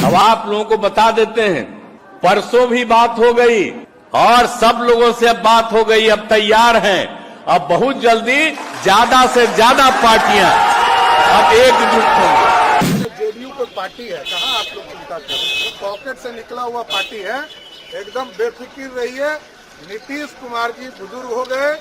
अब आप लोगों को बता देते हैं, परसों भी बात हो गई और सब लोगों से अब बात हो गई, अब तैयार हैं। अब बहुत जल्दी ज्यादा से ज्यादा पार्टियां अब एकजुट होंगी। जेडीयू कोई पार्टी है, कहाँ आप लोग चिंता कर रहे हैं? पॉकेट से निकला हुआ पार्टी है, एकदम बेफिक्र रहिए। नीतीश कुमार जी बुजुर्ग हो गए,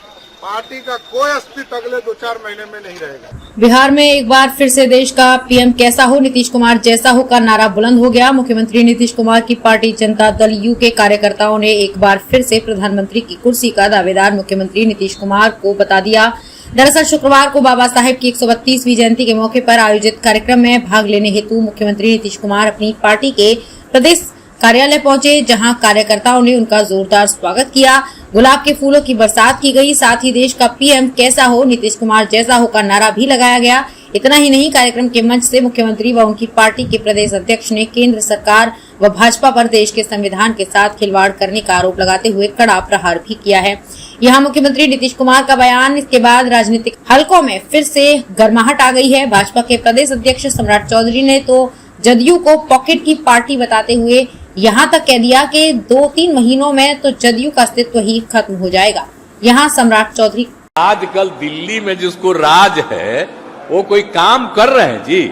पार्टी का कोई अस्तित्व अगले 2-4 महीने में नहीं रहेगा। बिहार में एक बार फिर से देश का पीएम कैसा हो, नीतीश कुमार जैसा हो का नारा बुलंद हो गया। मुख्यमंत्री नीतीश कुमार की पार्टी जनता दल यू के कार्यकर्ताओं ने एक बार फिर से प्रधानमंत्री की कुर्सी का दावेदार मुख्यमंत्री नीतीश कुमार को बता दिया। दरअसल शुक्रवार को बाबा साहेब की 132वीं जयंती के मौके पर आयोजित कार्यक्रम में भाग लेने हेतु मुख्यमंत्री नीतीश कुमार अपनी पार्टी के प्रदेश कार्यालय पहुंचे, जहां कार्यकर्ताओं ने उनका जोरदार स्वागत किया। गुलाब के फूलों की बरसात की गई, साथ ही देश का पीएम कैसा हो, नीतीश कुमार जैसा हो का नारा भी लगाया गया। इतना ही नहीं, कार्यक्रम के मंच से मुख्यमंत्री व उनकी पार्टी के प्रदेश अध्यक्ष ने केंद्र सरकार व भाजपा पर देश के संविधान के साथ खिलवाड़ करने का आरोप लगाते हुए कड़ा प्रहार भी किया है। यहाँ मुख्यमंत्री नीतीश कुमार का बयान, इसके बाद राजनीतिक हलकों में फिर से गर्माहट आ गई है। भाजपा के प्रदेश अध्यक्ष सम्राट चौधरी ने तो जदयू को पॉकेट की पार्टी बताते हुए यहाँ तक कह दिया कि 2-3 महीनों में तो जदयू का अस्तित्व ही खत्म हो जाएगा। यहाँ सम्राट चौधरी, आजकल दिल्ली में जिसको राज है वो कोई काम कर रहे हैं जी,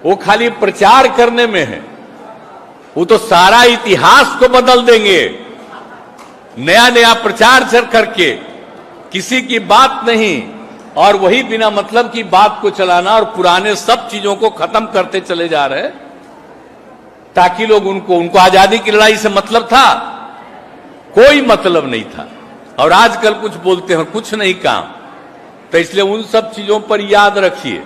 वो खाली प्रचार करने में है। वो तो सारा इतिहास को बदल देंगे, नया नया प्रचार करके, किसी की बात नहीं, और वही बिना मतलब की बात को चलाना और पुराने सब चीजों को खत्म करते चले जा रहे, ताकि लोग उनको आजादी की लड़ाई से मतलब था, कोई मतलब नहीं था। और आजकल कुछ बोलते हैं, कुछ नहीं काम। तो इसलिए उन सब चीजों पर याद रखिए,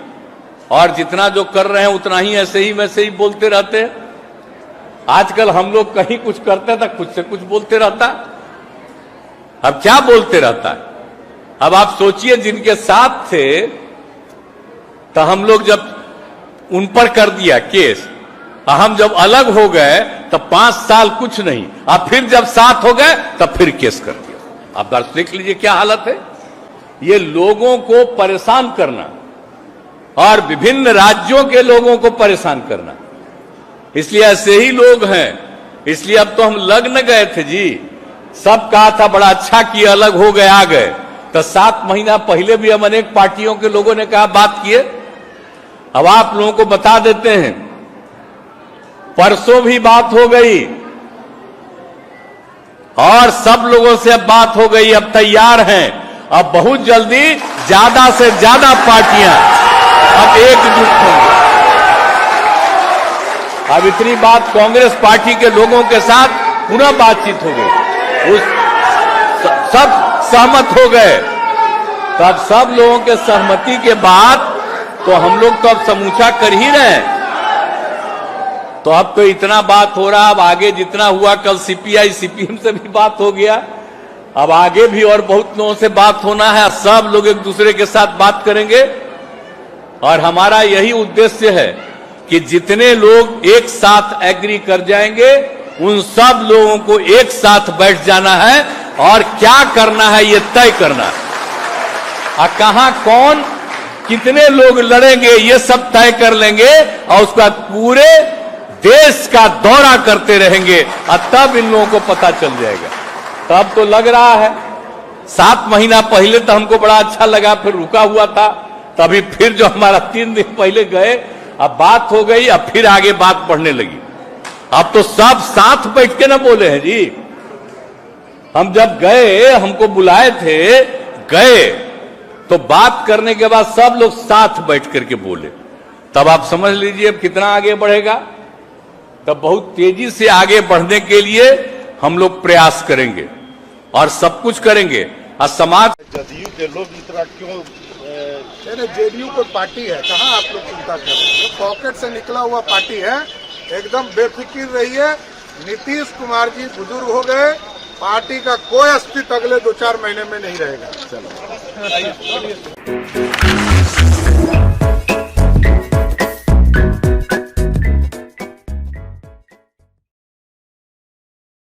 और जितना जो कर रहे हैं उतना ही ऐसे ही वैसे ही बोलते रहते हैं। आजकल हम लोग कहीं कुछ करते थे, कुछ से कुछ बोलते रहता, अब क्या बोलते रहता है। अब आप सोचिए, जिनके साथ थे तो हम लोग जब उन पर कर दिया केस, हम जब अलग हो गए तो 5 साल कुछ नहीं, अब फिर जब साथ हो गए तब फिर केस कर दिया। आप देख लीजिए क्या हालत है। ये लोगों को परेशान करना और विभिन्न राज्यों के लोगों को परेशान करना, इसलिए ऐसे ही लोग हैं। इसलिए अब तो हम लग न गए थे जी, सब कहा था बड़ा अच्छा किया, अलग हो गए, आ गए। तो 7 महीना पहले भी हम अनेक पार्टियों के लोगों ने कहा बात किए। अब आप लोगों को बता देते हैं, परसों भी बात हो गई और सब लोगों से अब बात हो गई, अब तैयार हैं। अब बहुत जल्दी ज्यादा से ज्यादा पार्टियां अब एकजुट होंगी। अब इतनी बात कांग्रेस पार्टी के लोगों के साथ पुनः बातचीत हो गई, सब सहमत हो गए। तो अब सब लोगों के सहमति के बाद तो हम लोग तो अब समूचा कर ही रहे हैं। तो अब तो इतना बात हो रहा, अब आगे जितना हुआ, कल सीपीआई सीपीएम से भी बात हो गया, अब आगे भी और बहुत लोगों से बात होना है। सब लोग एक दूसरे के साथ बात करेंगे और हमारा यही उद्देश्य है कि जितने लोग एक साथ एग्री कर जाएंगे, उन सब लोगों को एक साथ बैठ जाना है और क्या करना है ये तय करना है। और कहां कौन कितने लोग लड़ेंगे ये सब तय कर लेंगे, और उसका पूरे देश का दौरा करते रहेंगे, और तब इन लोगों को पता चल जाएगा। तब तो लग रहा है 7 महीना पहले तो हमको बड़ा अच्छा लगा, फिर रुका हुआ था, तभी फिर जो हमारा 3 दिन पहले गए, अब बात हो गई, अब फिर आगे बात बढ़ने लगी। अब तो सब साथ बैठ के ना बोले हैं जी। हम जब गए, हमको बुलाए थे, गए तो बात करने के बाद सब लोग साथ बैठ करके बोले, तब आप समझ लीजिए अब कितना आगे बढ़ेगा। तब बहुत तेजी से आगे बढ़ने के लिए हम लोग प्रयास करेंगे और सब कुछ करेंगे। और समाज जदयू के लोग इतना क्यों, जेडीयू कोई पार्टी है, कहाँ आप लोग चिंता कर रहे हैं? पॉकेट से निकला हुआ पार्टी है, एकदम बेफिक्र रहिए। नीतीश कुमार जी बुजुर्ग हो गए, पार्टी का कोई अस्तित्व अगले 2-4 महीने में नहीं रहेगा। चलो।